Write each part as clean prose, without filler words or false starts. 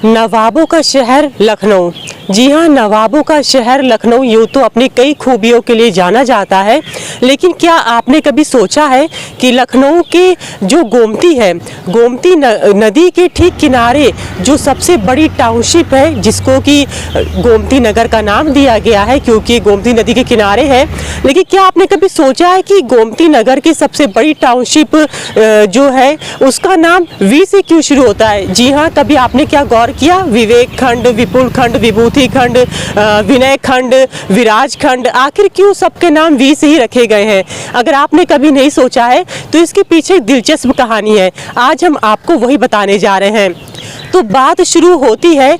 नवाबों का शहर लखनऊ। जी हाँ, नवाबों का शहर लखनऊ यूँ तो अपनी कई खूबियों के लिए जाना जाता है, लेकिन क्या आपने कभी सोचा है कि लखनऊ के जो गोमती है, गोमती नदी के ठीक किनारे जो सबसे बड़ी टाउनशिप है, जिसको कि गोमती नगर का नाम दिया गया है क्योंकि गोमती नदी के किनारे है, लेकिन क्या आपने कभी सोचा है कि गोमती नगर की सबसे बड़ी टाउनशिप जो है उसका नाम वी से क्यों शुरू होता है? जी हाँ, कभी आपने क्या गौर किया? विवेक खंड, विपुल खंड, विभूति खंड, विनय खंड, विराज खंड, आखिर क्यों सबके नाम वी से ही रखे गए हैं? अगर आपने कभी नहीं सोचा है तो इसके पीछे एक दिलचस्प कहानी है, आज हम आपको वही बताने जा रहे हैं। तो बात शुरू होती है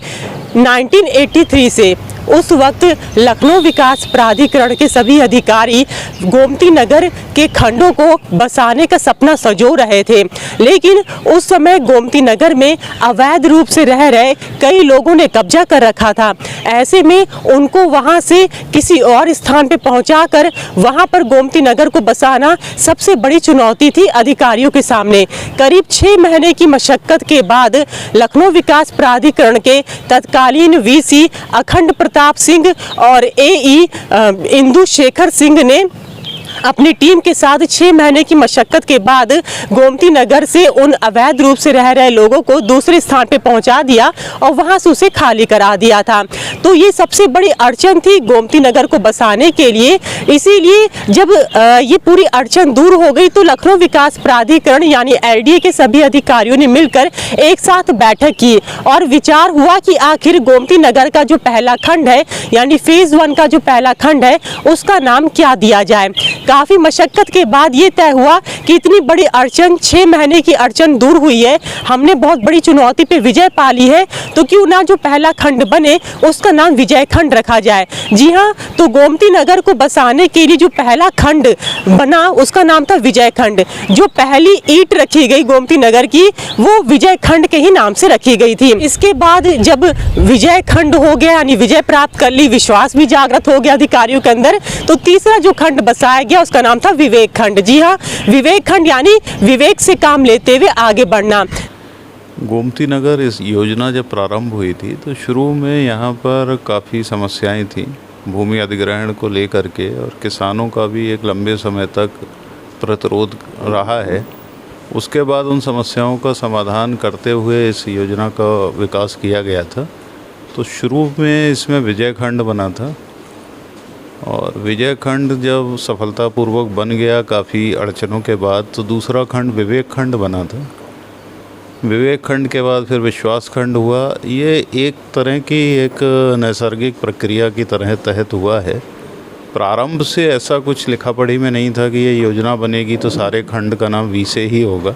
1983 से। उस वक्त लखनऊ विकास प्राधिकरण के सभी अधिकारी गोमती नगर के खंडों को बसाने का सपना संजो रहे थे, लेकिन उस समय गोमती नगर में अवैध रूप से रह रहे कई लोगों ने कब्जा कर रखा था। ऐसे में उनको वहां से किसी और स्थान पर पहुंचाकर वहां पर गोमती नगर को बसाना सबसे बड़ी चुनौती थी अधिकारियों के सामने। करीब 6 महीने की मशक्कत के बाद लखनऊ विकास प्राधिकरण के तत्कालीन वीसी अखंड प्रताप सिंह और एई इंदु शेखर सिंह ने अपनी टीम के साथ 6 महीने की मशक्कत के बाद गोमती नगर से उन अवैध रूप से रह रहे लोगों को दूसरे स्थान पे पहुंचा दिया और वहां से उसे खाली करा दिया था। तो ये सबसे बड़ी अड़चन थी गोमती नगर को बसाने के लिए। इसीलिए जब ये पूरी अड़चन दूर हो गई तो लखनऊ विकास प्राधिकरण यानी LDA के सभी अधिकारियों ने मिलकर एक साथ बैठक की और विचार हुआ कि आखिर गोमती नगर का जो पहला खंड है यानी फेज 1 का जो पहला खंड है उसका नाम क्या दिया जाए। काफ़ी मशक्कत के बाद ये तय हुआ कि इतनी बड़ी अड़चन, 6 महीने की अड़चन दूर हुई है, हमने बहुत बड़ी चुनौती पे विजय पा ली है, तो क्यों ना जो पहला खंड बने उसका नाम विजय खंड रखा जाए। जी हाँ, तो गोमती नगर को बसाने के लिए जो पहला खंड बना उसका नाम था विजय खंड। जो पहली ईंट रखी गई गोमती नगर की वो विजय खंड के ही नाम से रखी गई थी। इसके बाद जब विजय खंड हो गया यानी विजय प्राप्त कर ली, विश्वास भी जागृत हो गया अधिकारियों के अंदर, तो तीसरा जो खंड बसाया गया उसका नाम था विवेक खंड। जी हाँ, विवेक खंड यानी विवेक से काम लेते हुए आगे बढ़ना। गोमती नगर इस योजना जब प्रारंभ हुई थी तो शुरू में यहाँ पर काफ़ी समस्याएं थी भूमि अधिग्रहण को लेकर के, और किसानों का भी एक लंबे समय तक प्रतिरोध रहा है। उसके बाद उन समस्याओं का समाधान करते हुए इस योजना का विकास किया गया था। तो शुरू में इसमें विजय खंड बना था और विजय खंड जब सफलतापूर्वक बन गया काफ़ी अड़चनों के बाद, तो दूसरा खंड विवेक खंड बना था। विवेक खंड के बाद फिर विश्वास खंड हुआ। ये एक तरह की एक नैसर्गिक प्रक्रिया की तरह तहत हुआ है। प्रारंभ से ऐसा कुछ लिखा पढ़ी में नहीं था कि ये योजना बनेगी तो सारे खंड का नाम वी से ही होगा,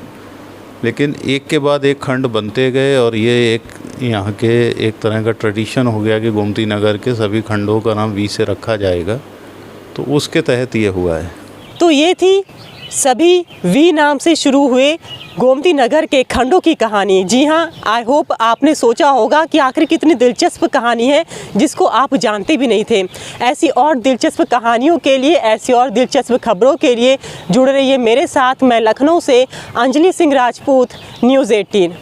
लेकिन एक के बाद एक खंड बनते गए और ये एक यहाँ के एक तरह का ट्रेडिशन हो गया कि गोमती नगर के सभी खंडों का नाम वी से रखा जाएगा, तो उसके तहत ये हुआ है। तो ये थी सभी वी नाम से शुरू हुए गोमती नगर के खंडों की कहानी। जी हाँ, आई होप आपने सोचा होगा कि आखिर कितनी दिलचस्प कहानी है जिसको आप जानते भी नहीं थे। ऐसी और दिलचस्प कहानियों के लिए, ऐसी और दिलचस्प खबरों के लिए जुड़ रहिए मेरे साथ। मैं लखनऊ से अंजलि सिंह राजपूत, न्यूज़ 18।